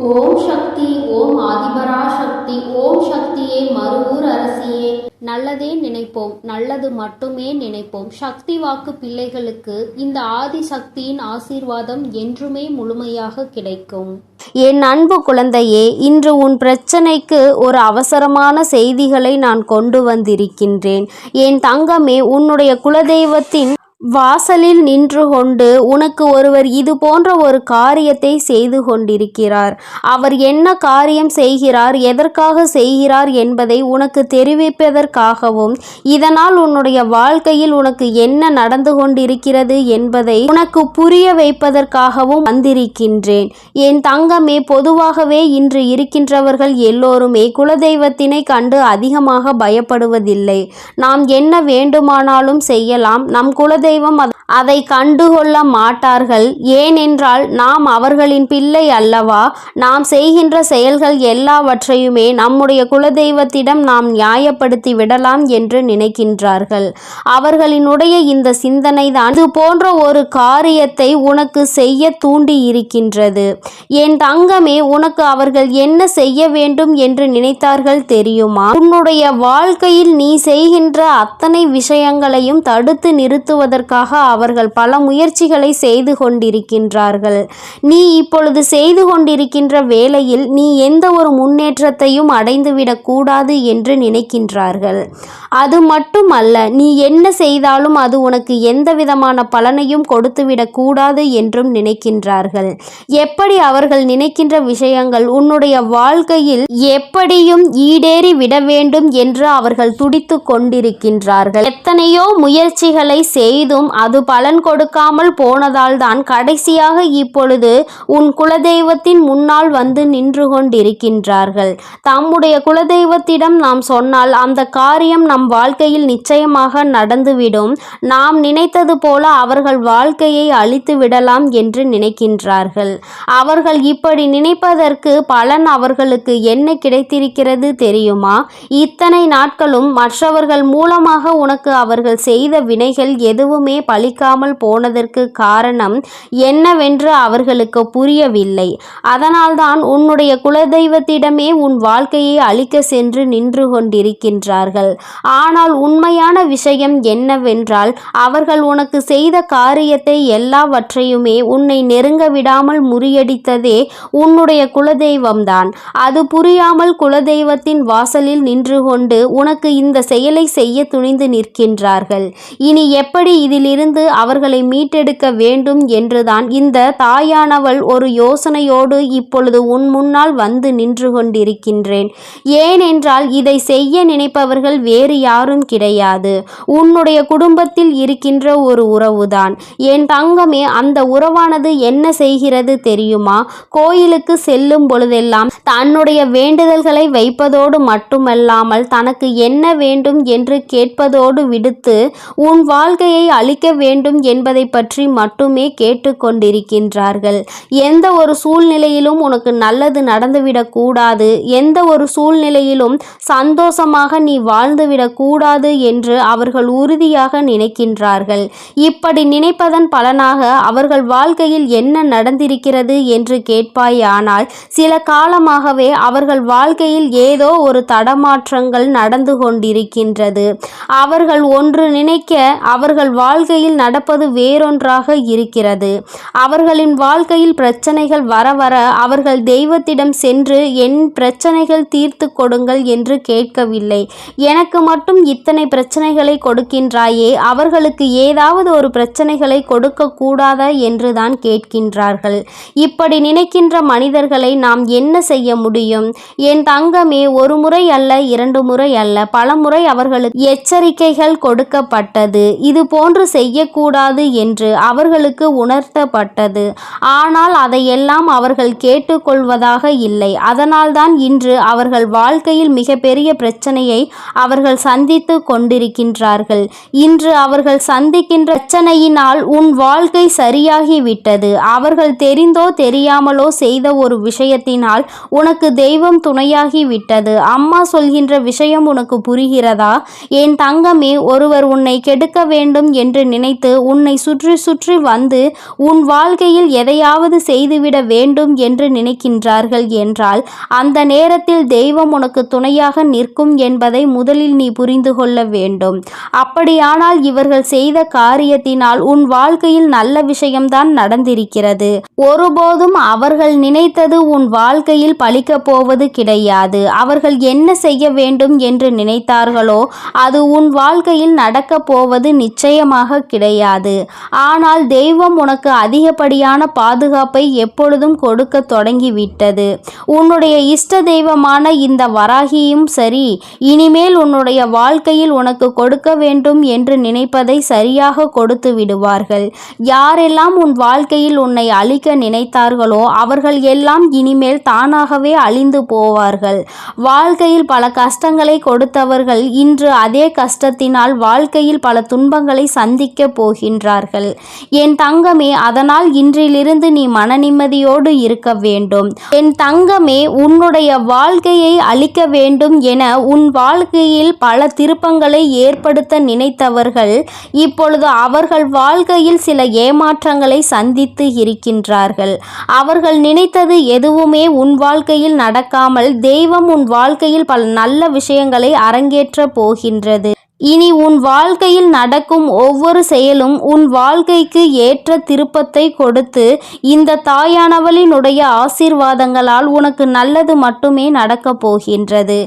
ஓம் சக்தி, ஓம் ஆதிபரா சக்தி, ஓம் சக்தியே, மருவூர் அரசியே. நல்லதே நினைப்போம், நல்லது மட்டுமே நினைப்போம். சக்தி வாக்கு பிள்ளைகளுக்கு இந்த ஆதி சக்தியின் ஆசீர்வாதம் என்றுமே முழுமையாக கிடைக்கும். என் அன்பு குழந்தையே, இன்று உன் பிரச்சனைக்கு ஒரு அவசரமான செய்திகளை நான் கொண்டு வந்திருக்கின்றேன். என் தங்கமே, உன்னுடைய குலதெய்வத்தின் வாசலில் நின்று கொண்டு உனக்கு ஒருவர் இது போன்ற ஒரு காரியத்தை செய்து கொண்டிருக்கிறார். அவர் என்ன காரியம் செய்கிறார், எதற்காக செய்கிறார் என்பதை உனக்கு தெரிவிப்பதற்காகவும், இதனால் உன்னுடைய வாழ்க்கையில் உனக்கு என்ன நடந்து கொண்டிருக்கிறது என்பதை உனக்கு புரிய வைப்பதற்காகவும் வந்திருக்கின்றேன். என் தங்கமே, பொதுவாகவே இன்று இருக்கின்றவர்கள் எல்லோருமே குலதெய்வத்தினை கண்டு அதிகமாக பயப்படுவதில்லை. நாம் என்ன வேண்டுமானாலும் செய்யலாம், நம் குலதெய்வம் அதை கண்டுகொள்ள மாட்டார்கள். ஏனென்றால் நாம் அவர்களின் பிள்ளை அல்லவா. நாம் செய்கின்ற செயல்கள் எல்லாவற்றையுமே நம்முடைய குலதெய்வத்திடம் நாம் நியாயப்படுத்தி விடலாம் என்று நினைக்கின்றார்கள். அவர்களினுடைய இந்த சிந்தனை தான் இது போன்ற ஒரு காரியத்தை உனக்கு செய்ய தூண்டி இருக்கின்றது. என் தங்கமே, உனக்கு அவர்கள் என்ன செய்ய வேண்டும் என்று நினைத்தார்கள் தெரியுமா? உன்னுடைய வாழ்க்கையில் நீ செய்கின்ற அத்தனை விஷயங்களையும் தடுத்து நிறுத்துவதற்காக அவர்கள் பல முயற்சிகளை செய்து கொண்டிருக்கின்றார்கள். நீ இப்பொழுது செய்து கொண்டிருக்கின்ற வேளையில் நீ எந்த ஒரு முன்னேற்றத்தையும் அடைந்துவிடக் கூடாது என்று நினைக்கின்றார்கள். அது மட்டுமல்ல, நீ என்ன செய்தாலும் அது உனக்கு எந்த விதமான பலனையும் கொடுத்துவிடக் கூடாது என்றும் நினைக்கின்றார்கள். எப்படி அவர்கள் நினைக்கின்ற விஷயங்கள் உன்னுடைய வாழ்க்கையில் எப்படியும் ஈடேறி விட வேண்டும் என்று அவர்கள் துடித்து கொண்டிருக்கின்றார்கள். எத்தனையோ முயற்சிகளை செய்தும் அது பலன் கொடுக்காமல் போனதால் தான் கடைசியாக இப்பொழுது உன் குலதெய்வத்தின் முன்னால் வந்து நின்று கொண்டிருக்கின்றார்கள். தம்முடைய குலதெய்வத்திடம் நாம் சொன்னால் அந்த காரியம் நம் வாழ்க்கையில் நிச்சயமாக நடந்துவிடும். நாம் நினைத்தது போல அவர்கள் வாழ்க்கையை அழித்து விடலாம் என்று நினைக்கின்றார்கள். அவர்கள் இப்படி நினைப்பதற்கு பலன் அவர்களுக்கு என்ன கிடைத்திருக்கிறது தெரியுமா? இத்தனை நாட்களும் மற்றவர்கள் மூலமாக உனக்கு அவர்கள் செய்த வினைகள் எதுவுமே பலிக்காமல் போனதற்கு காரணம் என்னவென்று அவர்களுக்கு புரியவில்லை. அதனால்தான் உன்னுடைய குலதெய்வத்திடமே உன் வாழ்க்கையை அழிக்க சென்று நின்று கொண்டிருக்கின்றார்கள். ஆனால் உண்மையான விஷயம் என்னவென்றால், அவர்கள் உனக்கு செய்த காரியத்தை எல்லாவற்றையுமே உன்னை நெருங்க விடாமல் முறியடித்ததே உன்னுடைய குலதெய்வம்தான். அது புரியாமல் குலதெய்வத்தின் வாசலில் நின்று கொண்டு உனக்கு இந்த செயலை செய்ய துணிந்து நிற்கின்றார்கள். இனி எப்படி இதிலிருந்து அவர்களை மீட்டெடுக்க வேண்டும் என்றுதான் இந்த தாயானவள் ஒரு யோசனையோடு இப்பொழுது உன் முன்னால் வந்து நின்று கொண்டிருக்கின்றேன். ஏனென்றால் இதை செய்ய நினைப்பவர்கள் வேறு யாரும் கிடையாது, உன்னுடைய குடும்பத்தில் இருக்கின்ற ஒரு உறவுதான். என் தங்கமே, அந்த உறவானது என்ன செய்கிறது தெரியுமா? கோயிலுக்கு செல்லும் பொழுதெல்லாம் தன்னுடைய வேண்டுதல்களை வைப்பதோடு மட்டுமல்லாமல் தனக்கு என்ன வேண்டும் என்று கேட்பதோடு விடுத்து உன் வாழ்க்கையை அழிக்க வேண்டும் என்பதை பற்றி மட்டுமே கேட்டுக்கொண்டிருக்கின்றார்கள். எந்த ஒரு சூழ்நிலையிலும் உனக்கு நல்லது நடந்துவிடக் கூடாது, எந்த ஒரு சூழ்நிலையிலும் சந்தோஷமாக நீ வாழ்ந்துவிடக் கூடாது என்று அவர்கள் உறுதியாக நினைக்கின்றார்கள். இப்படி நினைப்பதன் பலனாக அவர்கள் வாழ்க்கையில் என்ன நடந்திருக்கிறது என்று கேட்பாயானால், சில காலமாகவே அவர்கள் வாழ்க்கையில் ஏதோ ஒரு தடமாற்றங்கள் நடந்து கொண்டிருக்கின்றது. அவர்கள் ஒன்று நினைக்க அவர்கள் வாழ்க்கையில் நடப்பது வேறொன்றாக இருக்கிறது. அவர்களின் வாழ்க்கையில் பிரச்சனைகள் வர வர அவர்கள் தெய்வத்திடம் சென்று என் பிரச்சனைகள் தீர்த்து கொடுங்கள் என்று கேட்கவில்லை. எனக்கு மட்டும் இத்தனை பிரச்சனைகளை கொடுக்கின்றாயே, அவர்களுக்கு ஏதாவது ஒரு பிரச்சனைகளை கொடுக்க கூடாதா என்றுதான் கேட்கின்றார்கள். இப்படி நினைக்கின்ற மனிதர்களை நாம் என்ன செய்ய முடியும்? என் தங்கமே, ஒரு முறை அல்ல, இரண்டு முறை அல்ல, பல முறை அவர்களுக்கு எச்சரிக்கைகள் கொடுக்கப்பட்டது. இது போன்று செய்யக்கூடாது என்று அவர்களுக்கு உணர்த்தப்பட்டது. ஆனால் அதையெல்லாம் அவர்கள் கேட்டுக்கொள்வதாக இல்லை. அதனால்தான் இன்று அவர்கள் வாழ்க்கையில் மிகப்பெரிய பிரச்சனையை அவர்கள் சந்தித்து கொண்டிருக்கின்றார்கள். இன்று அவர்கள் சந்திக்கின்ற பிரச்சனையினால் உன் வாழ்க்கை சரியாகிவிட்டது. அவர்கள் தெரிந்தோ தெரியாமலோ செய்த ஒரு விஷயத்தினால் உனக்கு தெய்வம் துணையாகிவிட்டது. அம்மா சொல்கின்ற விஷயம் உனக்கு புரிகிறதா? என் தங்கமே, ஒருவர் உன்னை கெடுக்க வேண்டும் என்று நினைத்து உன்னை சுற்றி சுற்றி வந்து உன் வாழ்க்கையில் எதையாவது செய்துவிட வேண்டும் என்று நினைக்கின்றார்கள் என்றால் அந்த நேரத்தில் தெய்வம் உனக்கு துணையாக நிற்கும் என்பதை முதலில் நீ புரிந்து கொள்ள வேண்டும். அப்படியானால் இவர்கள் செய்த காரியத்தினால் உன் வாழ்க்கையில் நல்ல விஷயம்தான் நடந்திருக்கிறது. ஒருபோதும் அவர்கள் நினைத்தது உன் வாழ்க்கையில் பலிக்கப் போவது கிடையாது. அவர்கள் என்ன செய்ய வேண்டும் என்று நினைத்தார்களோ அது உன் வாழ்க்கையில் நடக்கப் போவது நிச்சயமாக கிடையாது. ஆனால் தெய்வம் உனக்கு அதிகப்படியான பாதுகாப்பை எப்பொழுதும் கொடுக்க தொடங்கிவிட்டது. உன்னுடைய இஷ்ட தெய்வமான இந்த வராகியும் சரி, இனிமேல் உன்னுடைய வாழ்க்கையில் உனக்கு கொடுக்க வேண்டும் என்று நினைப்பதை சரியாக கொடுத்து விடுவார்கள். யாரெல்லாம் உன் வாழ்க்கையில் உன்னை அழிக்க நினைத்தார்களோ அவர்கள் எல்லாம் இனிமேல் தானாகவே அழிந்து போவார்கள். வாழ்க்கையில் பல கஷ்டங்களை கொடுத்தவர்கள் இன்று அதே கஷ்டத்தினால் வாழ்க்கையில் பல துன்பங்களை சந்திக்க போகின்றார்கள். என் தங்கமே, அதனால் இன்றிலிருந்து நீ மன நிம்மதியோடு இருக்க வேண்டும். என் தங்கமே, உன்னுடைய வாழ்க்கையை அழிக்க வேண்டும் என உன் வாழ்க்கையில் பல திருப்பங்களை ஏற்படுத்த நினைத்தவர்கள் இப்பொழுது அவர்கள் வாழ்க்கையில் சில ஏமாற்றங்களை சந்தித்து இருக்கின்றார்கள். அவர்கள் நினைத்தது எதுவுமே உன் வாழ்க்கையில் நடக்காமல் தெய்வம் உன் வாழ்க்கையில் பல நல்ல விஷயங்களை அரங்கேற்ற போகின்றது. இனி உன் வாழ்க்கையில் நடக்கும் ஒவ்வொரு செயலும் உன் வாழ்க்கைக்கு ஏற்ற திருப்பத்தை கொடுத்து இந்த தாயானவளினுடைய ஆசீர்வாதங்களால் உனக்கு நல்லது மட்டுமே நடக்கப் போகின்றது.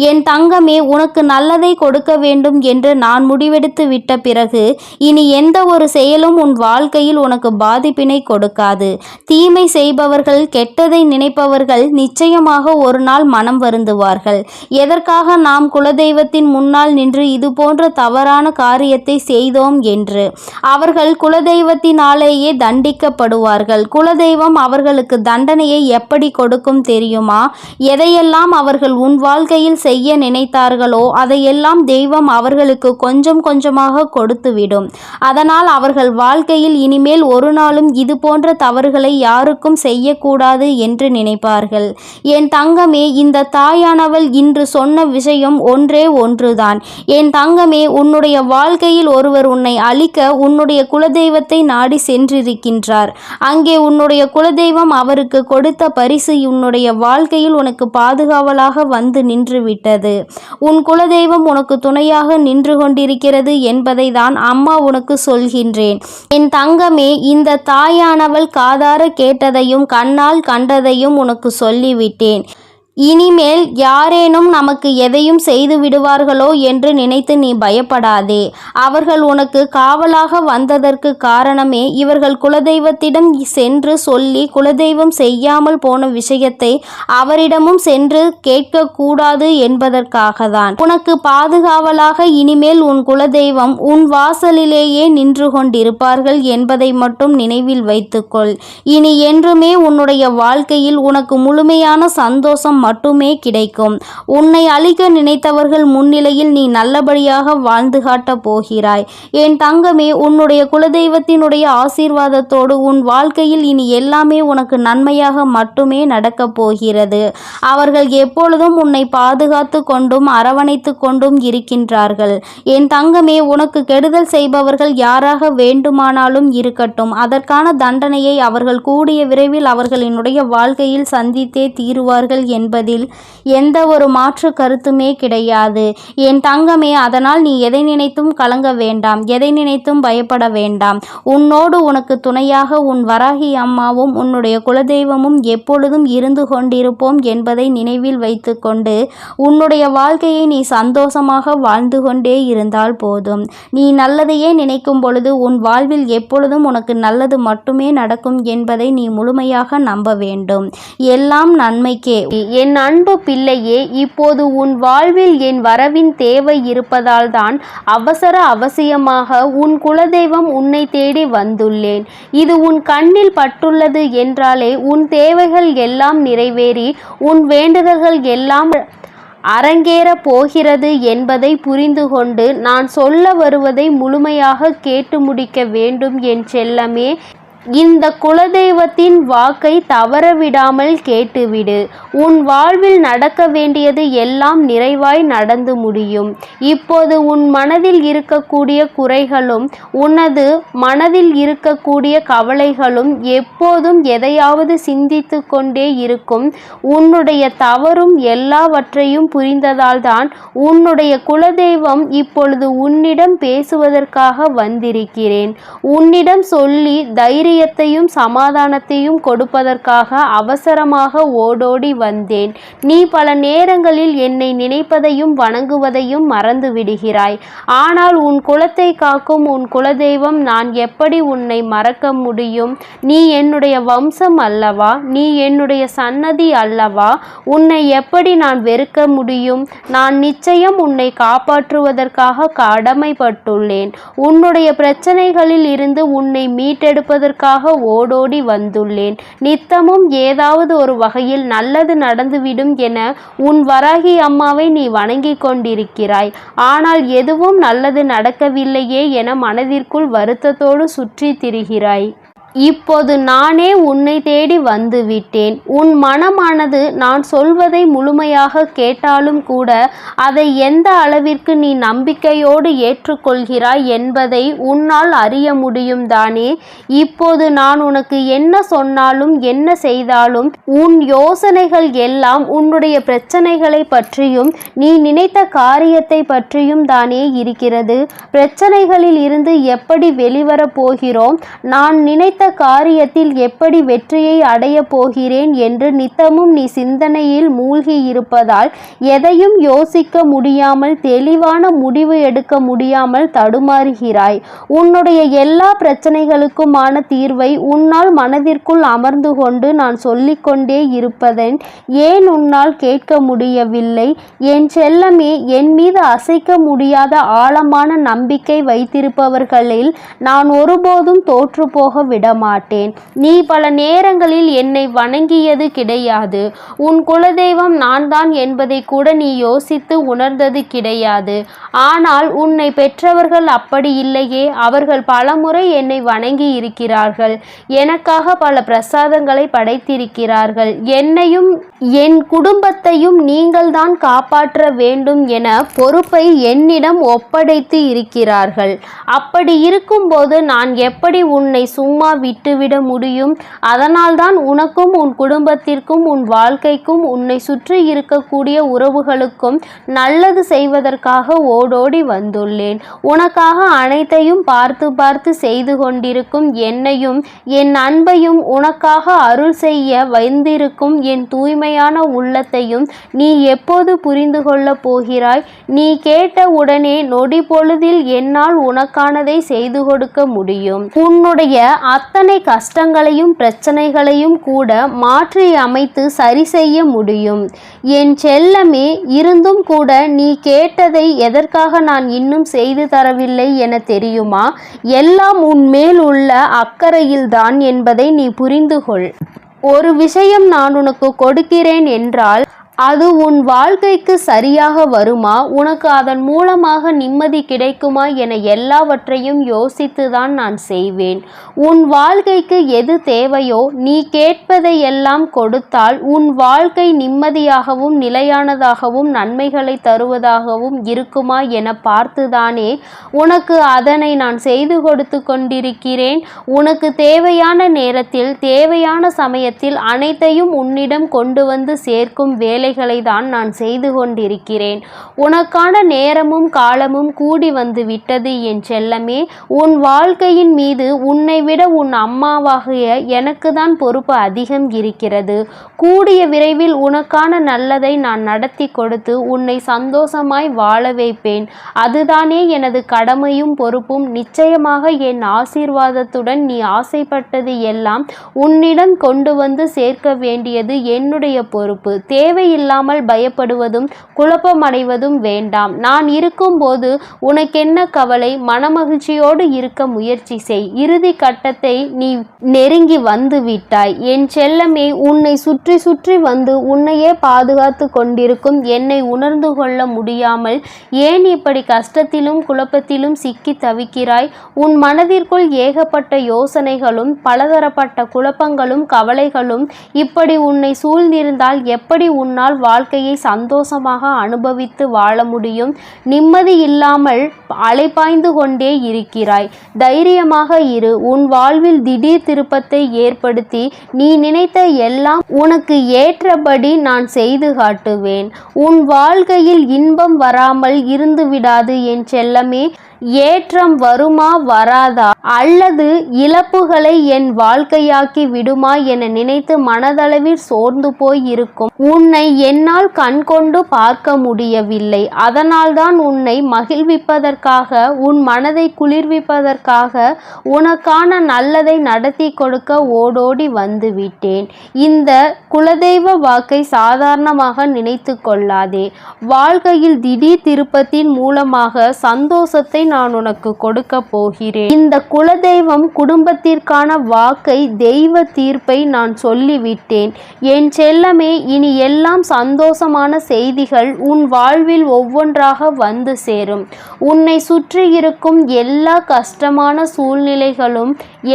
என் தங்கமே, உனக்கு நல்லதை கொடுக்க வேண்டும் என்று நான் முடிவெடுத்து விட்ட பிறகு இனி எந்த ஒரு செயலும் உன் வாழ்க்கையில் உனக்கு பாதிப்பினை கொடுக்காது. தீமை செய்பவர்கள், கெட்டதை நினைப்பவர்கள் நிச்சயமாக ஒரு நாள் மனம் வருந்துவார்கள். எதற்காக நாம் குலதெய்வத்தின் முன்னால் நின்று இது போன்ற தவறான காரியத்தை செய்தோம் என்று அவர்கள் குலதெய்வத்தினாலேயே தண்டிக்கப்படுவார்கள். குலதெய்வம் அவர்களுக்கு தண்டனையை எப்படி கொடுக்கும் தெரியுமா? எதையெல்லாம் அவர்கள் உன் வாழ்க்கையில் செய்ய நினைத்தார்களோ அதையெல்லாம் தெய்வம் அவர்களுக்கு கொஞ்சம் கொஞ்சமாக கொடுத்துவிடும். அதனால் அவர்கள் வாழ்க்கையில் இனிமேல் ஒரு நாளும் இது போன்ற தவறுகளை யாருக்கும் செய்யக்கூடாது என்று நினைப்பார்கள். என் தங்கமே, இந்த தாயானவள் இன்று சொன்ன விஷயம் ஒன்றே ஒன்றுதான். என் தங்கமே, உன்னுடைய வாழ்க்கையில் ஒருவர் உன்னை அழிக்க உன்னுடைய குலதெய்வத்தை நாடி சென்றிருக்கின்றார். அங்கே உன்னுடைய குலதெய்வம் அவருக்கு கொடுத்த பரிசு உன்னுடைய வாழ்க்கையில் உனக்கு பாதுகாவலாக வந்து நின்று விட்டது. உன் குலதெய்வம் உனக்கு துணையாக நின்று கொண்டிருக்கிறது என்பதை தான் அம்மா உனக்கு சொல்கின்றேன். என் தங்கமே, இந்த தாயானவள் காதார கேட்டதையும் கண்ணால் கண்டதையும் உனக்கு சொல்லிவிட்டேன். இனிமேல் யாரேனும் நமக்கு எதையும் செய்து விடுவார்களோ என்று நினைத்து நீ பயப்படாதே. அவர்கள் உனக்கு காவலாக வந்ததற்கு காரணமே இவர்கள் குலதெய்வத்திடம் சென்று சொல்லி குலதெய்வம் செய்யாமல் போன விஷயத்தை அவரிடமும் சென்று கேட்கக்கூடாது என்பதற்காகத்தான். உனக்கு பாதுகாவலாக இனிமேல் உன் குலதெய்வம் உன் வாசலிலேயே நின்று கொண்டிருப்பார்கள் என்பதை மட்டும் நினைவில் வைத்துக்கொள். இனி என்றுமே உன்னுடைய வாழ்க்கையில் உனக்கு முழுமையான சந்தோஷம் மட்டுமே கிடைக்கும். உன்னை அழிக்க நினைத்தவர்கள் முன்னிலையில் நீ நல்லபடியாக வாழ்ந்து காட்டப் போகிறாய். என் தங்கமே, உன்னுடைய குலதெய்வத்தினுடைய ஆசீர்வாதத்தோடு உன் வாழ்க்கையில் இனி எல்லாமே உனக்கு நன்மையாக மட்டுமே நடக்கப் போகிறது. அவர்கள் எப்பொழுதும் உன்னை பாதுகாத்து கொண்டும் அரவணைத்து கொண்டும் இருக்கின்றார்கள். என் தங்கமே, உனக்கு கெடுதல் செய்பவர்கள் யாராக வேண்டுமானாலும் இருக்கட்டும், அதற்கான தண்டனையை அவர்கள் கூடிய விரைவில் அவர்களினுடைய வாழ்க்கையில் சந்தித்தே தீருவார்கள் என்பதில் எந்த ஒரு மாற்று கருத்துமே கிடையாது. என் தங்கமே, அதனால் நீ எதை நினைத்தும் கலங்க வேண்டாம், எதை நினைத்தும் பயப்பட வேண்டாம். உன்னோடு உனக்கு துணையாக உன் வராகி அம்மாவும் உன்னுடைய குலதெய்வமும் எப்பொழுதும் இருந்து கொண்டிருப்போம் என்பதை நினைவில் வைத்துக்கொண்டு உன்னுடைய வாழ்க்கையை நீ சந்தோஷமாக வாழ்ந்து கொண்டே இருந்தால் போதும். நீ நல்லதையே நினைக்கும் பொழுது உன் வாழ்வில் எப்பொழுதும் உனக்கு நல்லது மட்டுமே நடக்கும் என்பதை நீ முழுமையாக நம்ப வேண்டும். எல்லாம் நன்மைக்கே. என் அன்பு பிள்ளையே, இப்போது உன் வாழ்வில் என் வரவின் தேவை இருப்பதால் தான் அவசியமாக உன் குலதெய்வம் உன்னை தேடி வந்துள்ளேன். இது உன் கண்ணில் பட்டுள்ளது என்றாலே உன் தேவைகள் எல்லாம் நிறைவேறி உன் வேண்டுதல்கள் எல்லாம் அரங்கேற போகிறது என்பதை புரிந்து கொண்டு நான் சொல்ல வருவதை முழுமையாக கேட்டு முடிக்க வேண்டும் என் செல்லமே. இந்த குலதெய்வத்தின் வாக்கை தவறவிடாமல் கேட்டுவிடு. உன் வாழ்வில் நடக்க வேண்டியது எல்லாம் நிறைவாய் நடந்து முடியும். இப்போது உன் மனதில் இருக்கக்கூடிய குறைகளும் உனது மனதில் இருக்கக்கூடிய கவலைகளும் எப்போதும் எதையாவது சிந்தித்து கொண்டே இருக்கும். உன்னுடைய தவறும் எல்லாவற்றையும் புரிந்ததால்தான் உன்னுடைய குலதெய்வம் இப்பொழுது உன்னிடம் பேசுவதற்காக வந்திருக்கிறேன். உன்னிடம் சொல்லி தைரியத்தையும் சமாதானத்தையும் கொடுப்பதற்காக அவசரமாக ஓடோடி வந்தேன். நீ பல நேரங்களில் என்னை நினைப்பதையும் வணங்குவதையும் மறந்து விடுகிறாய். ஆனால் உன் குலத்தை காக்கும் உன் குலதெய்வம் நான் எப்படி உன்னை மறக்க முடியும்? நீ என்னுடைய வம்சம் அல்லவா? நீ என்னுடைய சன்னதி அல்லவா? உன்னை எப்படி நான் வெறுக்க முடியும்? நான் நிச்சயம் உன்னை காப்பாற்றுவதற்காக கடமைப்பட்டுள்ளேன். உன்னுடைய பிரச்சனைகளில் இருந்து உன்னை மீட்டெடுப்பதற்காக ஓடோடி வந்துள்ளேன். நித்தமும் ஏதாவது ஒரு வகையில் நல்லது நடந்துவிடும் என உன் வராகி அம்மாவை நீ வணங்கி கொண்டிருக்கிறாய். ஆனால் எதுவும் நல்லது நடக்கவில்லையே என மனதிற்குள் வருத்தத்தோடு சுற்றி திரிகிறாய். இப்போது நானே உன்னை தேடி வந்துவிட்டேன். உன் மனமானது நான் சொல்வதை முழுமையாக கேட்டாலும் கூட அதை எந்த அளவிற்கு நீ நம்பிக்கையோடு ஏற்றுக்கொள்கிறாய் என்பதை உன்னால் அறிய முடியும் தானே. இப்போது நான் உனக்கு என்ன சொன்னாலும் என்ன செய்தாலும் உன் யோசனைகள் எல்லாம் உன்னுடைய பிரச்சனைகளை பற்றியும் நீ நினைத்த காரியத்தை பற்றியும் தானே இருக்கிறது. பிரச்சனைகளில் இருந்து எப்படி வெளிவரப் போகிறோம், நான் நினைத்த காரியத்தில் எப்படி வெற்றியை அடைய போகிறேன் என்று நித்தமும் நீ சிந்தனையில் மூழ்கி இருப்பதால் எதையும் யோசிக்க முடியாமல் தெளிவான முடிவு எடுக்க முடியாமல் தடுமாறுகிறாய். உன்னுடைய எல்லா பிரச்சனைகளுக்குமான தீர்வை உன்னால் மனதிற்குள் அமர்ந்து கொண்டு நான் சொல்லிக்கொண்டே இருப்பதன் ஏன் உன்னால் கேட்க முடியவில்லை? என் செல்லமே, என் மீது அசைக்க முடியாத ஆழமான நம்பிக்கை வைத்திருப்பவர்களில் நான் ஒருபோதும் தோற்று போக விடமாட்டேன். நீ பல நேரங்களில் என்னை வணங்கியது கிடையாது. உன் குலதெய்வம் நான் தான் என்பதை கூட நீ யோசித்து உணர்ந்தது கிடையாது. ஆனால் உன்னை பெற்றவர்கள் அப்படி இல்லையே. அவர்கள் பலமுறை என்னை வணங்கி இருக்கிறார்கள். எனக்காக பல பிரசாதங்களை படைத்திருக்கிறார்கள். என்னையும் என் குடும்பத்தையும் நீங்கள்தான் காப்பாற்ற வேண்டும் என பொறுப்பை என்னிடம் ஒப்படைத்து இருக்கிறார்கள். அப்படி இருக்கும்போது நான் எப்படி உன்னை சும்மா விட்டுவிட முடியும்? அதனால்தான் உனக்கும் உன் குடும்பத்திற்கும் உன் வாழ்க்கைக்கும் உன்னை சுற்றி இருக்கக்கூடிய உறவுகளுக்கும் நல்லது செய்வதற்காக ஓடோடி வந்துள்ளேன். உனக்காக அனைத்தையும் பார்த்து பார்த்து செய்து கொண்டிருக்கும் என்னையும் என் அன்பையும் உனக்காக அருள் செய்ய வந்திருக்கும் என் தூய்மையான உள்ளத்தையும் நீ எப்போது புரிந்து கொள்ளப் போகிறாய்? நீ கேட்ட உடனே நொடி பொழுதில் என்னால் உனக்கானதை செய்து கொடுக்க முடியும். உன்னுடைய அத்தனை கஷ்டங்களையும் பிரச்சனைகளையும் கூட மாற்றி அமைத்து சரி செய்ய முடியும். என் செல்லமே, இருந்தும் கூட நீ கேட்டதை எதற்காக நான் இன்னும் செய்து தரவில்லை என தெரியுமா? எல்லாம் உன்மேல் உள்ள அக்கறையில்தான் என்பதை நீ புரிந்து கொள். ஒரு விஷயம் நான் உனக்கு கொடுக்கிறேன் என்றால் அது உன் வாழ்க்கைக்கு சரியாக வருமா? உனக்கு அதன் மூலமாக நிம்மதி கிடைக்குமா என எல்லாவற்றையும் யோசித்துதான் நான் செய்வேன். உன் வாழ்க்கைக்கு எது தேவையோ நீ கேட்பதை எல்லாம் கொடுத்தால் உன் வாழ்க்கை நிம்மதியாகவும் நிலையானதாகவும் நன்மைகளை தருவதாகவும் இருக்குமா என பார்த்துதானே உனக்கு அதனை நான் செய்து கொடுத்து கொண்டிருக்கிறேன். உனக்கு தேவையான நேரத்தில் தேவையான சமயத்தில் அனைத்தையும் உன்னிடம் கொண்டு வந்து சேர்க்கும் வேலைகளை தான் நான் செய்து கொண்டிருக்கிறேன். உனக்கான நேரமும் காலமும் கூடி வந்து விட்டது என் செல்லமே. உன் வாழ்க்கையின் மீது உன்னை விட உன் அம்மாவாகிய எனக்கு தான் பொறுப்பு அதிகம் இருக்கிறது. கூடிய விரைவில் உனக்கான நல்லதை நான் நடத்தி கொடுத்து உன்னை சந்தோஷமாய் வாழ வைப்பேன். அதுதானே எனது கடமையும் பொறுப்பும். நிச்சயமாக என் ஆசீர்வாதத்துடன் நீ ஆசைப்பட்டது எல்லாம் உன்னிடம் கொண்டு வந்து சேர்க்க வேண்டியது என்னுடைய பொறுப்பு. தேவையில்லை தேவையில்லாமல் பயப்படுவதும் குழப்பமடைவதும் வேண்டாம். நான் இருக்கும்போது உனக்கென்ன கவலை? மனமகிழ்ச்சியோடு இருக்க முயற்சி செய். இறுதி கட்டத்தை நீ நெருங்கி வந்து விட்டாய். என் செல்லமே, உன்னை சுற்றி சுற்றி வந்து உன்னையே பாதுகாத்து கொண்டிருக்கும் என்னை உணர்ந்து கொள்ள முடியாமல் ஏன் இப்படி கஷ்டத்திலும் குழப்பத்திலும் சிக்கி தவிக்கிறாய்? உன் மனதிற்குள் ஏகப்பட்ட யோசனைகளும் பலதரப்பட்ட குழப்பங்களும் கவலைகளும் இப்படி உன்னை சூழ்ந்திருந்தால் எப்படி உன்னால் வாழ்க்கையை சந்தோஷமாக அனுபவித்து வாழ முடியும்? நிம்மதி இல்லாமல் அலைபாய்ந்து கொண்டே இருக்கிறாய். தைரியமாக இரு. உன் வாழ்வில் திடீர் திருப்பத்தை ஏற்படுத்தி நீ நினைத்த எல்லாம் உனக்கு ஏற்றபடி நான் செய்து காட்டுவேன். உன் வாழ்க்கையில் இன்பம் வராமல் இருந்து விடாது என் செல்லமே. ஏற்றம் வருமா வராதா, அல்லது இழப்புகளை என் வாழ்க்கையாக்கி விடுமா என நினைத்து மனதளவில் சோர்ந்து போய் இருக்கும் உன்னை என்னால் கண்கொண்டு பார்க்க முடியவில்லை. அதனால்தான் உன்னை மகிழ்விப்பதற்காக, உன் மனதை குளிர்விப்பதற்காக உனக்கான நல்லதை நடத்தி கொடுக்க ஓடோடி வந்து விட்டேன். இந்த குலதெய்வ வாக்கை சாதாரணமாக நினைத்து கொள்ளாதே. வாழ்க்கையில் திடீர் திருப்பத்தின் மூலமாக சந்தோஷத்தை நான் உனக்கு கொடுக்க போகிறேன். இந்த குலதெய்வம் குடும்பத்திற்கான வாக்கை, தெய்வ தீர்ப்பை நான் சொல்லிவிட்டேன். என் செல்லமே, இனி எல்லாம் சந்தோஷமான செய்திகள் உன் வாழ்வில் ஒவ்வொன்றாக வந்து சேரும். உன்னை சுற்றி இருக்கும் எல்லா கஷ்டமான சூழ்நிலைகளும்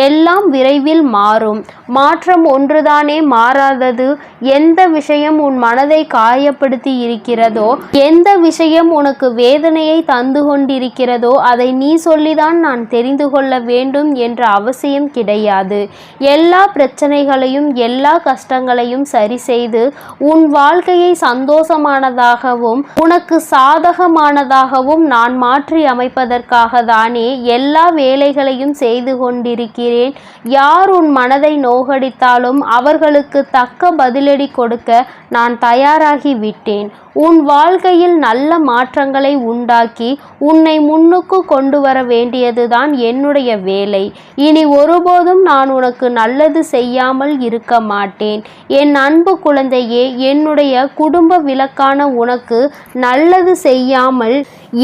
எல்லாம் விரைவில் மாறும். மாற்றம் ஒன்றுதானே மாறாதது? எந்த விஷயம் உன் மனதை காயப்படுத்தி இருக்கிறதோ, எந்த விஷயம் உனக்கு வேதனையை தந்து கொண்டிருக்கிறதோ அதை நீ சொல்லிதான் நான் தெரிந்து கொள்ள வேண்டும் என்ற அவசியம் கிடையாது. எல்லா பிரச்சனைகளையும் எல்லா கஷ்டங்களையும் சரி செய்து உன் வாழ்க்கையை சந்தோஷமானதாகவும் உனக்கு சாதகமானதாகவும் நான் மாற்றி அமைப்பதற்காக தானே எல்லா வேலைகளையும் செய்து கொண்டிருக்கிறேன். யார் உன் மனதை நோகடித்தாலும் அவர்களுக்கு தக்க பதிலடி கொடுக்க நான் தயாராகி விட்டேன். உன் வாழ்க்கையில் நல்ல மாற்றங்களை உண்டாக்கி உன்னை முன்னுக்கு கொண்டு வர வேண்டியதுதான் என்னுடைய வேலை. இனி ஒருபோதும் நான் உனக்கு நல்லது செய்யாமல் இருக்க மாட்டேன். என் அன்பு குழந்தையே, என்னுடைய குடும்ப விளக்கான உனக்கு நல்லது செய்யாமல்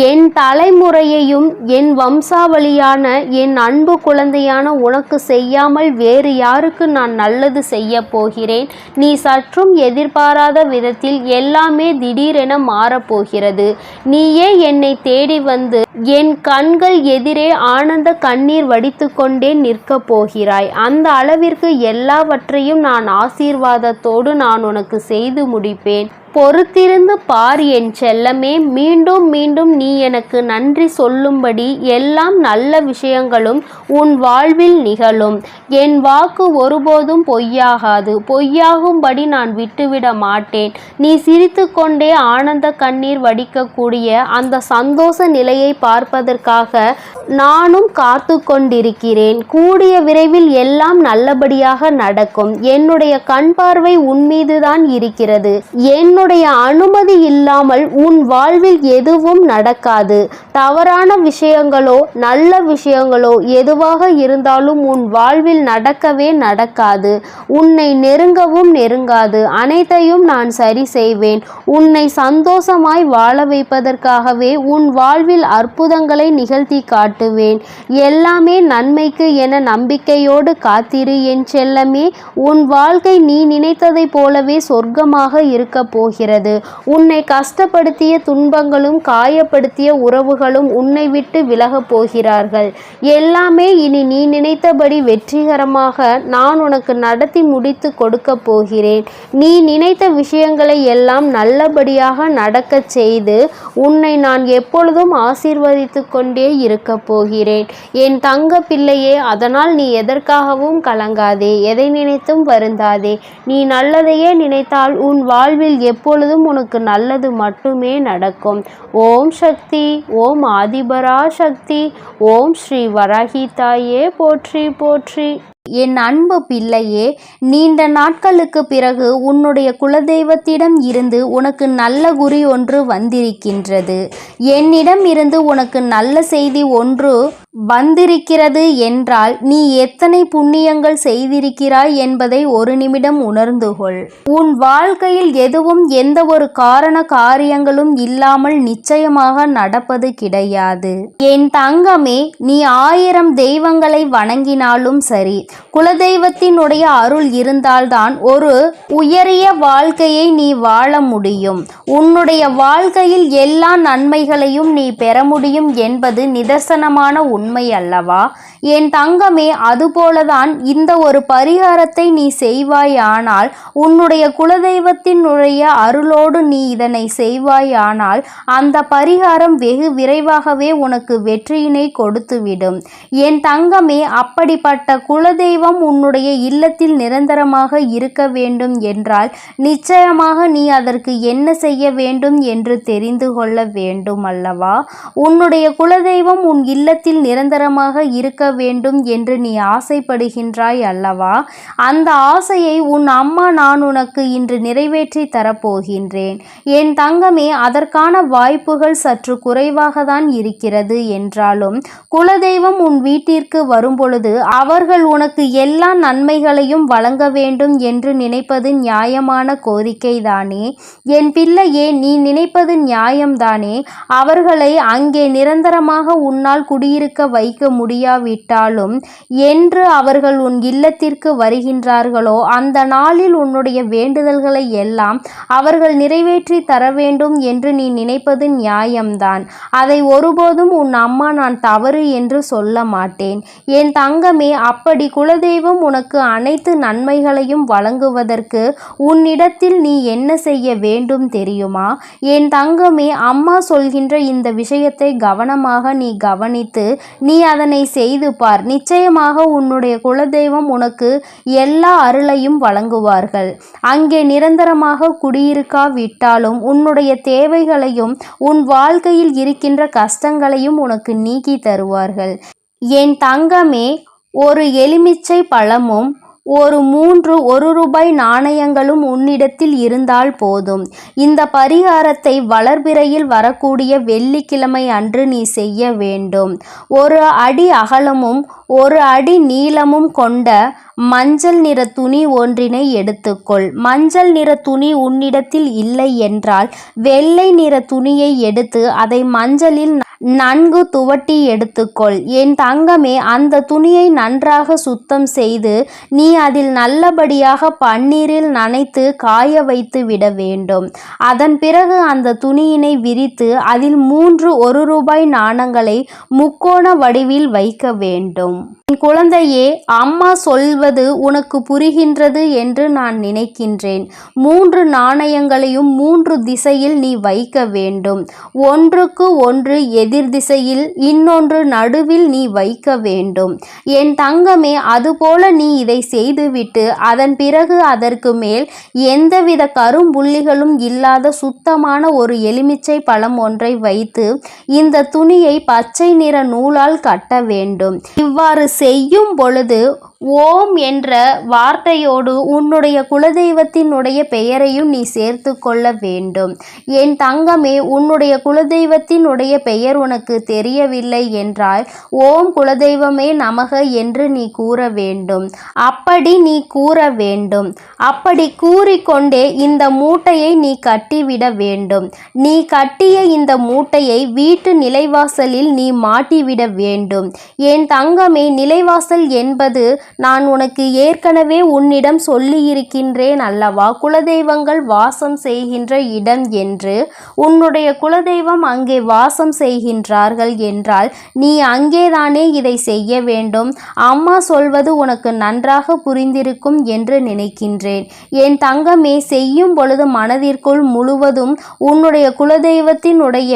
என் தலைமுறையையும் என் வம்சாவளியான என் அன்பு குழந்தையான உனக்கு செய்யாமல் வேறு யாருக்கு நான் நல்லது செய்ய போகிறேன்? நீ சற்றும் எதிர்பாராத விதத்தில் எல்லாமே திடீரென மாறப்போகிறது. நீயே என்னை தேடி வந்து என் கண்கள் எதிரே ஆனந்த கண்ணீர் வடித்து கொண்டே நிற்கப் போகிறாய். அந்த அளவிற்கு எல்லாவற்றையும் நான் ஆசீர்வாதத்தோடு நான் உனக்கு செய்து முடிப்பேன். பொறுத்திருந்து பார் என் செல்லமே. மீண்டும் மீண்டும் நீ எனக்கு நன்றி சொல்லும்படி எல்லாம் நல்ல விஷயங்களும் உன் வாழ்வில் நிகழும். என் வாக்கு ஒருபோதும் பொய்யாகாது. பொய்யாகும்படி நான் விட்டுவிட மாட்டேன். நீ சிரித்து கொண்டே ஆனந்த கண்ணீர் வடிக்கக்கூடிய அந்த சந்தோஷ நிலையை பார்ப்பதற்காக நானும் காத்து கொண்டிருக்கிறேன். கூடிய விரைவில் எல்லாம் நல்லபடியாக நடக்கும். என்னுடைய கண் பார்வை உன் மீதுதான் இருக்கிறது. என்னுடைய அனுமதி இல்லாமல் உன் வாழ்வில் எதுவும் நடக்காது. தவறான விஷயங்களோ நல்ல விஷயங்களோ எதுவாக இருந்தாலும் உன் வாழ்வில் நடக்கவே நடக்காது. உன்னை நெருங்கவும் நெருங்காது. அனைத்தையும் நான் சரி செய்வேன். உன்னை சந்தோஷமாய் வாழ வைப்பதற்காகவே உன் வாழ்வில் அற்புதங்களை நிகழ்த்தி காட்டுவேன். எல்லாமே நன்மைக்கு என நம்பிக்கையோடு காத்திரு என் செல்லமே. உன் வாழ்க்கை நீ நினைத்ததை போலவே சொர்க்கமாக இருக்க போகிறது. உன்னை கஷ்டப்படுத்திய துன்பங்களும் காயப்படுத்திய உறவுகளும் உன்னை விட்டு விலகப் போகிறார்கள். எல்லாமே இனி நீ நினைத்தபடி வெற்றிகரமாக நான் உனக்கு நடத்தி முடித்து கொடுக்க போகிறேன். நீ நினைத்த விஷயங்களை எல்லாம் நல்லபடியாக நடக்கச் செய்து உன்னை நான் எப்பொழுதும் ஆசீர்வதித்து கொண்டே இருக்க போகிறேன். என் தங்க பிள்ளையே, அதனால் நீ எதற்காகவும் கலங்காதே. எதை நினைத்தும் வருந்தாதே. நீ நல்லதையே நினைத்தால் உன் வாழ்வில் எப்பொழுதும் உனக்கு நல்லது மட்டுமே நடக்கும். ஓம் சக்தி. ஓம் ஆதிபரா சக்தி. ஓம் ஸ்ரீ வராகி தாயே போற்றி போற்றி. என் அன்பு பிள்ளையே, நீண்ட நாட்களுக்கு பிறகு உன்னுடைய குலதெய்வத்திடம் இருந்து உனக்கு நல்ல குறி ஒன்று வந்திருக்கின்றது. என்னிடம் இருந்து உனக்கு நல்ல செய்தி ஒன்று வந்திருக்கிறது என்றால் நீ எத்தனை புண்ணியங்கள் செய்திருக்கிறாய் என்பதை ஒரு நிமிடம் உணர்ந்து கொள். உன் வாழ்க்கையில் எதுவும் எந்த ஒரு காரண காரியங்களும் இல்லாமல் நிச்சயமாக நடப்பது கிடையாது. என் தங்கமே, நீ 1000 தெய்வங்களை வணங்கினாலும் சரி, குலதெய்வத்தினுடைய அருள் இருந்தால்தான் ஒரு உயரிய வாழ்க்கையை நீ வாழ முடியும். உன்னுடைய வாழ்க்கையில் எல்லா நன்மைகளையும் நீ பெற முடியும் என்பது நிதர்சனமான உண்மை அல்லவா? என் தங்கமே, அதுபோலதான் இந்த ஒரு பரிகாரத்தை நீ செய்வாயானால், உன்னுடைய குலதெய்வத்தினுடைய அருளோடு நீ இதனை செய்வாயானால், அந்த பரிகாரம் வெகு விரைவாகவே உனக்கு வெற்றியினை கொடுத்துவிடும். என் தங்கமே, அப்படிப்பட்ட குலதெய்வம் உன்னுடைய இல்லத்தில் நிரந்தரமாக இருக்க வேண்டும் என்றால் நிச்சயமாக நீ அதற்கு என்ன செய்ய வேண்டும் என்று தெரிந்து கொள்ள வேண்டும் அல்லவா? உன்னுடைய குலதெய்வம் உன் இல்லத்தில் நிரந்தரமாக இருக்க வேண்டும் என்று நீ ஆசைப்படுகின்றாய் அல்லவா? அந்த ஆசையை உன் அம்மா நான் உனக்கு இன்று நிறைவேற்றி தரப்போகின்றேன். என் தங்கமே, அதற்கான வாய்ப்புகள் சற்று குறைவாக தான் இருக்கிறது என்றாலும், குலதெய்வம் உன் வீட்டிற்கு வரும்பொழுது அவர்கள் உனக்கு எல்லா நன்மைகளையும் வழங்க வேண்டும் என்று நினைப்பது நியாயமான கோரிக்கை தானே? என் பிள்ளையே, நீ நினைப்பது நியாயம்தானே? அவர்களை அங்கே நிரந்தரமாக உன்னால் குடியிருக்க வைக்க முடியாவிட்டாலும், என்று அவர்கள் உன் இல்லத்திற்கு வருகின்றார்களோ அந்த நாளில் உன்னுடைய வேண்டுதல்களை எல்லாம் அவர்கள் நிறைவேற்றி தர வேண்டும் என்று நீ நினைப்பது நியாயம்தான். அதை ஒருபோதும் உன் அம்மா நான் தவறு என்று சொல்ல மாட்டேன். என் தங்கமே, அப்படி குலதெய்வம் உனக்கு அனைத்து நன்மைகளையும் வழங்குவதற்கு உன்னிடத்தில் நீ என்ன செய்ய வேண்டும் தெரியுமா? என் தங்கமே, அம்மா சொல்கின்ற இந்த விஷயத்தை கவனமாக நீ கவனித்து நீ அதனை செய்து பார். நிச்சயமாக உன்னுடைய குலதெய்வம் உனக்கு எல்லா அருளையும் வழங்குவார்கள். அங்கே நிரந்தரமாக குடியிருக்காவிட்டாலும் உன்னுடைய தேவைகளையும் உன் வாழ்க்கையில் இருக்கின்ற கஷ்டங்களையும் உனக்கு நீக்கி தருவார்கள். என் தங்கமே, ஒரு எலுமிச்சை பழமும் ஒரு 3 1 நாணயங்களும் உன்னிடத்தில் இருந்தால் போதும். இந்த பரிகாரத்தை வளர்பிறையில் வரக்கூடிய வெள்ளிக்கிழமை அன்று நீ செய்ய வேண்டும். 1 அடி அகலமும் 1 அடி நீளமும் கொண்ட மஞ்சள் நிற துணி ஒன்றினை எடுத்துக்கொள். மஞ்சள் நிற துணி உன்னிடத்தில் இல்லை என்றால் வெள்ளை நிற துணியை எடுத்து அதை மஞ்சளில் நன்கு துவட்டி எடுத்துக்கொள். என் தங்கமே, அந்த துணியை நன்றாக சுத்தம் செய்து நீ அதில் நல்லபடியாக பன்னீரில் நனைத்து காய வைத்து விட வேண்டும். அதன் பிறகு அந்த துணியினை விரித்து அதில் 3 1 நாணயங்களை முக்கோண வடிவில் வைக்க வேண்டும். என் குழந்தையே, அம்மா சொல்வது உனக்கு புரிகின்றது என்று நான் நினைக்கின்றேன். 3 நாணயங்களையும் 3 திசையில் நீ வைக்க வேண்டும். ஒன்றுக்கு ஒன்று எதிர் திசையில், இன்னொன்று நடுவில் நீ வைக்க வேண்டும். என் தங்கமே, அதுபோல நீ இதை செய்துவிட்டு அதன் பிறகு அதற்கு மேல் எந்தவித கரும்புள்ளிகளும் இல்லாத சுத்தமான ஒரு எலுமிச்சை பழம் ஒன்றை வைத்து இந்த துணியை பச்சை நிற நூலால் கட்ட வேண்டும். இவ்வாறு செய்யும் பொழுது ஓம் என்ற வார்த்தையோடு உன்னுடைய குலதெய்வத்தினுடைய பெயரையும் நீ சேர்த்து கொள்ள வேண்டும். என் தங்கமே, உன்னுடைய குலதெய்வத்தினுடைய பெயர் உனக்கு தெரியவில்லை என்றால் ஓம் குலதெய்வமே நமக என்று நீ கூற வேண்டும். அப்படி நீ கூற வேண்டும். அப்படி கூறிக்கொண்டே இந்த மூட்டையை நீ கட்டிவிட வேண்டும். நீ கட்டிய இந்த மூட்டையை வீட்டு நிலைவாசலில் நீ மாட்டிவிட வேண்டும். என் தங்கமே, நிலைவாசல் என்பது நான் உனக்கு ஏற்கனவே உன்னிடம் சொல்லியிருக்கின்றேன் அல்லவா, குலதெய்வங்கள் வாசம் செய்கின்ற இடம் என்று. உன்னுடைய குலதெய்வம் அங்கே வாசம் செய்கின்றார்கள் என்றால் நீ அங்கேதானே இதை செய்ய வேண்டும். அம்மா சொல்வது உனக்கு நன்றாக புரிந்திருக்கும் என்று நினைக்கின்றேன். என் தங்கமே, செய்யும் பொழுது மனதிற்குள் முழுவதும் உன்னுடைய குலதெய்வத்தினுடைய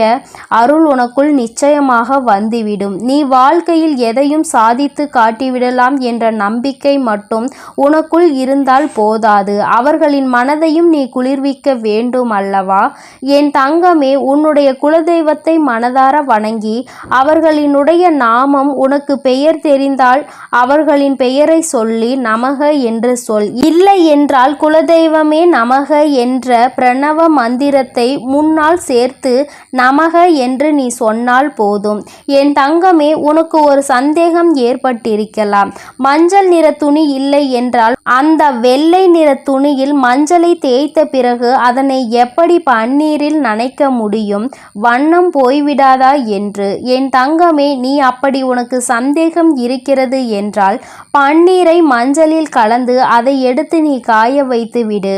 அருள் உனக்குள் நிச்சயமாக வந்துவிடும். நீ வாழ்க்கையில் எதையும் சாதித்து காட்டிவிடலாம் என்ற நம்பிக்கை மட்டும் உனக்குள் இருந்தால் போதாது, அவர்களின் மனதையும் நீ குளிர்விக்க வேண்டும் அல்லவா? என் தங்கமே, உன்னுடைய குலதெய்வத்தை மனதார வணங்கி அவர்களினுடைய நாமம் உனக்கு பெயர் தெரிந்தால் அவர்களின் பெயரை சொல்லி நமக என்று சொல். இல்லை என்றால் குலதெய்வமே நமக என்ற பிரணவ மந்திரத்தை முன்னால் சேர்த்து நமக என்று நீ சொன்னால் போதும். என் தங்கமே, உனக்கு ஒரு சந்தேகம் ஏற்பட்டிருக்கலாம். மஞ்சள் நிற துணி இல்லை என்றால் அந்த வெள்ளை நிற துணியில் மஞ்சளை தேய்த்த பிறகு அதனை எப்படி பன்னீரில் நனைக்க முடியும்? வண்ணம் போய்விடாதா என்று. என் தங்கமே, நீ அப்படி உனக்கு சந்தேகம் இருக்கிறது என்றால் பன்னீரை மஞ்சளில் கலந்து அதை எடுத்து நீ காய வைத்து விடு.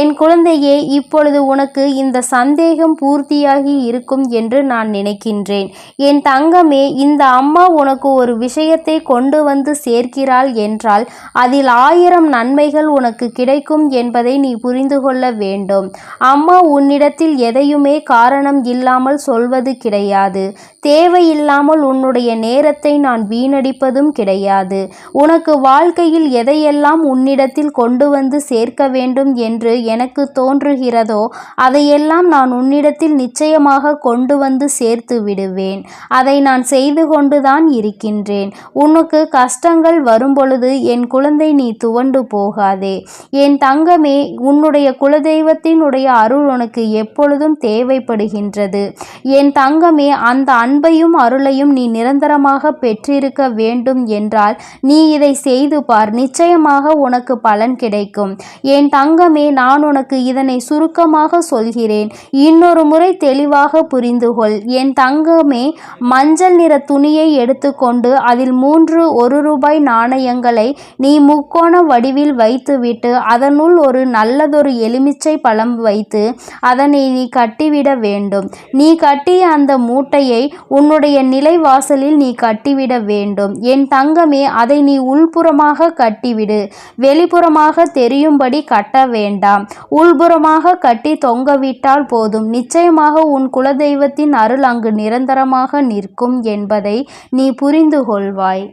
என் குழந்தையே, இப்பொழுது உனக்கு இந்த சந்தேகம் பூர்த்தியாகி இருக்கும் என்று நான் நினைக்கின்றேன். என் தங்கமே, இந்த அம்மா உனக்கு ஒரு விஷயத்தை கொண்டு வந்து சேர்க்கிறாள் என்றால் அதில் 1000 நன்மைகள் உனக்கு கிடைக்கும் என்பதை நீ புரிந்து கொள்ள வேண்டும். அம்மா உன்னிடத்தில் எதையுமே காரணம் இல்லாமல் சொல்வது கிடையாது. தேவையில்லாமல் உன்னுடைய நேரத்தை நான் வீணடிப்பதும் கிடையாது. உனக்கு வாழ்க்கையில் எதையெல்லாம் உன்னிடத்தில் கொண்டு வந்து சேர்க்க வேண்டும் என்று எனக்கு தோன்றுகிறதோ அதையெல்லாம் நான் உன்னிடத்தில் நிச்சயமாக கொண்டு வந்து சேர்த்து விடுவேன். அதை நான் செய்து கொண்டுதான் இருக்கின்றேன். உனக்கு கஷ்டங்கள் வரும்பொழுது என் குழந்தை நீ துவண்டு போகாதே. என் தங்கமே, உன்னுடைய குலதெய்வத்தினுடைய அருள் உனக்கு எப்பொழுதும் தேவைப்படுகின்றது. என் தங்கமே, அந்த அன்பையும் அருளையும் நீ நிரந்தரமாக பெற்றிருக்க வேண்டும் என்றால் நீ இதை செய்து பார். நிச்சயமாக உனக்கு பலன் கிடைக்கும். என் தங்கமே, நான் உனக்கு இதனை சுருக்கமாக சொல்கிறேன். இன்னொரு முறை தெளிவாக புரிந்து கொள். என் தங்கமே, மஞ்சள் நிற துணியை எடுத்துக்கொண்டு அதில் 3 1 நாணயங்களை நீ முக்கோண வடிவில் வைத்துவிட்டு அதனுள் ஒரு நல்லதொரு எலுமிச்சை பழம் வைத்து அதனை நீ கட்டிவிட வேண்டும். நீ கட்டிய அந்த மூட்டையை உன்னுடைய நிலைவாசலில் நீ கட்டிவிட வேண்டும். என் தங்கமே, அதை நீ உள்புறமாக கட்டிவிடு. வெளிப்புறமாக தெரியும்படி கட்ட வேண்டாம். உள்புறமாக கட்டி தொங்கவிட்டால் போதும். நிச்சயமாக உன் குலதெய்வத்தின் அருள் அங்கு நிரந்தரமாக நிற்கும் என்பதை நீ புரிந்து கொள்வாய்.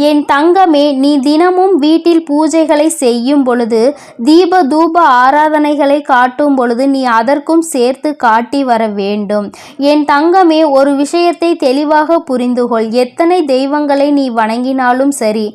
என் தங்கமே, நீ தினமும் வீட்டில் பூஜைகளை செய்யும் பொழுது தீப தூப ஆராதனைகளை காட்டும் பொழுது நீ அதற்கும் சேர்த்து காட்டி வர வேண்டும். என் தங்கமே, ஒரு விஷயத்தை தெளிவாக புரிந்து கொள். எத்தனை தெய்வங்களை நீ வணங்கினாலும் சரி,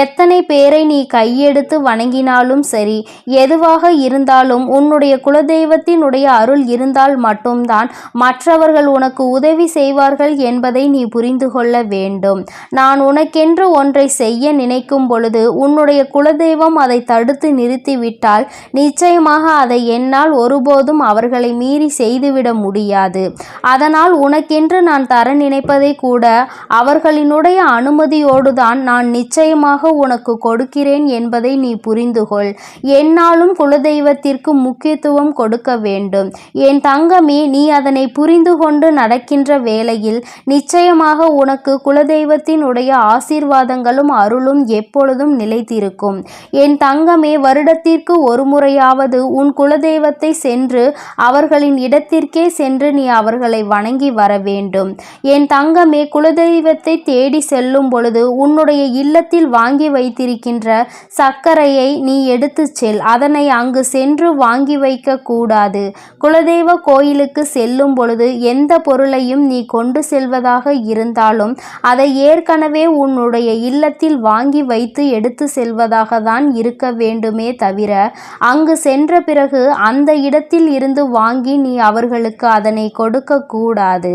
எத்தனை பேரை நீ கையெடுத்து வணங்கினாலும் சரி, எதுவாக இருந்தாலும் உன்னுடைய குலதெய்வத்தினுடைய அருள் இருந்தால் மட்டும்தான் மற்றவர்கள் உனக்கு உதவி செய்வார்கள் என்பதை நீ புரிந்து கொள்ள வேண்டும். நான் உனக்கென்று ஒன்றை செய்ய நினைக்கும் பொழுது உன்னுடைய குலதெய்வம் அதை தடுத்து நிறுத்திவிட்டால் நிச்சயமாக அதை என்னால் ஒருபோதும் அவர்களை மீறி செய்துவிட முடியாது. அதனால் உனக்கென்று நான் தர நினைப்பதை கூட அவர்களினுடைய அனுமதியோடுதான் நான் நிச்சயமாக உனக்கு கொடுக்கிறேன் என்பதை நீ புரிந்து கொள். என்னாலும் குலதெய்வத்திற்கு முக்கியத்துவம் கொடுக்க வேண்டும். என் தங்கமே, நீ அதனை புரிந்து கொண்டு நடக்கின்ற வேளையில் நிச்சயமாக உனக்கு குலதெய்வத்தினுடைய ஆசீர்வாதங்களும் அருளும் எப்பொழுதும் நிலைத்திருக்கும். என் தங்கமே, வருடத்திற்கு ஒரு முறையாவது உன் குலதெய்வத்தை சென்று அவர்களின் இடத்திற்கே சென்று நீ அவர்களை வணங்கி வர வேண்டும். என் தங்கமே, குலதெய்வத்தை தேடி செல்லும் பொழுது உன்னுடைய இல்லத்தில் வாங்கி வைத்திருக்கின்ற சர்க்கரையை நீ எடுத்து செல். அதனை அங்கு சென்று வாங்கி வைக்க கூடாது. குலதெய்வ கோயிலுக்கு செல்லும் பொழுது எந்த பொருளையும் நீ கொண்டு செல்வதாக இருந்தாலும் அதை ஏற்கனவே உன்னுடைய இல்லத்தில் வாங்கி வைத்து எடுத்து செல்வதாக தான் இருக்க வேண்டுமே தவிர அங்கு சென்ற பிறகு அந்த இடத்தில் இருந்து வாங்கி நீ அவர்களுக்கு அதனை கொடுக்க கூடாது.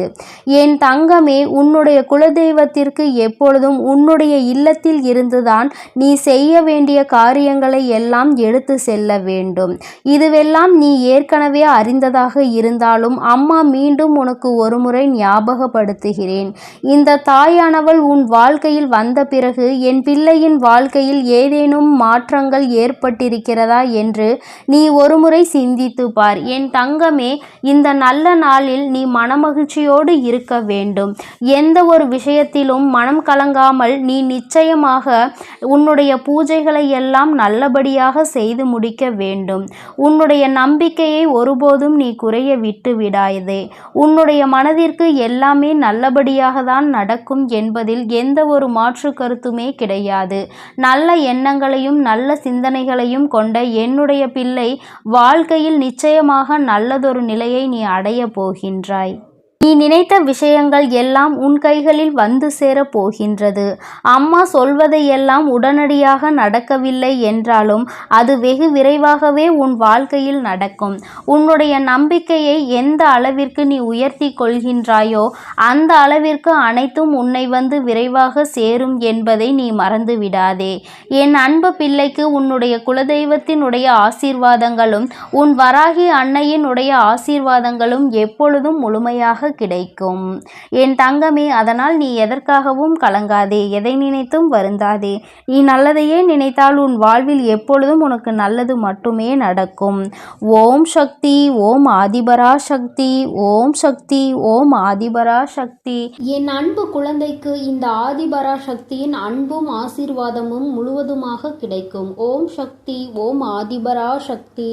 என் தங்கமே, உன்னுடைய குலதெய்வத்திற்கு எப்பொழுதும் உன்னுடைய இல்லத்தில் இருந்துதான் நீ செய்ய வேண்டிய காரியங்களை எல்லாம் எடுத்து செல்ல வேண்டும். இதுவெல்லாம் நீ ஏற்கனவே அறிந்ததாக இருந்தாலும் அம்மா மீண்டும் உனக்கு ஒரு முறை ஞாபகப்படுத்துகிறேன். இந்த தாயானவள் உன் வாழ்க்கையில் வந்த பிறகு என் பிள்ளையின் வாழ்க்கையில் ஏதேனும் மாற்றங்கள் ஏற்பட்டிருக்கிறதா என்று நீ ஒருமுறை சிந்தித்து பார். என் தங்கமே, இந்த நல்ல நாளில் நீ மனமகிழ்ச்சியோடு இருக்க வேண்டும். எந்த ஒரு விஷயத்திலும் மனம் கலங்காமல் நீ நிச்சயமாக உன்னுடைய பூஜைகளை எல்லாம் நல்லபடியாக செய்து முடிக்க வேண்டும். உன்னுடைய நம்பிக்கையை ஒருபோதும் நீ குறைய விட்டு விடாதே. உன்னுடைய மனதிற்கு எல்லாமே நல்லபடியாக தான் நடக்கும் என்பதில் எந்த ஒரு மாற்று கருத்துமே கிடையாது. நல்ல எண்ணங்களையும் நல்ல சிந்தனைகளையும் கொண்ட என்னுடைய பிள்ளை, வாழ்க்கையில் நிச்சயமாக நல்லதொரு நிலையை நீ அடையப் போகின்றாய். நீ நினைத்த விஷயங்கள் எல்லாம் உன் கைகளில் வந்து சேரப் போகின்றது. அம்மா சொல்வதையெல்லாம் உடனடியாக நடக்கவில்லை என்றாலும் அது வெகு விரைவாகவே உன் வாழ்க்கையில் நடக்கும். உன்னுடைய நம்பிக்கையை எந்த அளவிற்கு நீ உயர்த்தி கொள்கின்றாயோ அந்த அளவிற்கு அனைத்தும் உன்னை வந்து விரைவாக சேரும் என்பதை நீ மறந்து விடாதே. என் அன்பு பிள்ளைக்கு உன்னுடைய குலதெய்வத்தினுடைய ஆசீர்வாதங்களும் உன் வராகி அன்னையினுடைய ஆசீர்வாதங்களும் எப்பொழுதும் முழுமையாக கிடைக்கும். என் தங்கமே, அதனால் நீ எதற்காகவும் கலங்காதே, எதை நினைத்தும் வருந்தாதே. நீ நல்லதையே நினைத்தால் உன் வாழ்வில் எப்பொழுதும் உனக்கு நல்லது மட்டுமே நடக்கும். ஓம் சக்தி, ஓம் ஆதிபரா சக்தி, ஓம் சக்தி, ஓம் ஆதிபரா சக்தி. என் அன்பு குழந்தைக்கு இந்த ஆதிபரா சக்தியின் அன்பும் ஆசீர்வாதமும் முழுவதுமாக கிடைக்கும். ஓம் சக்தி, ஓம் ஆதிபரா சக்தி.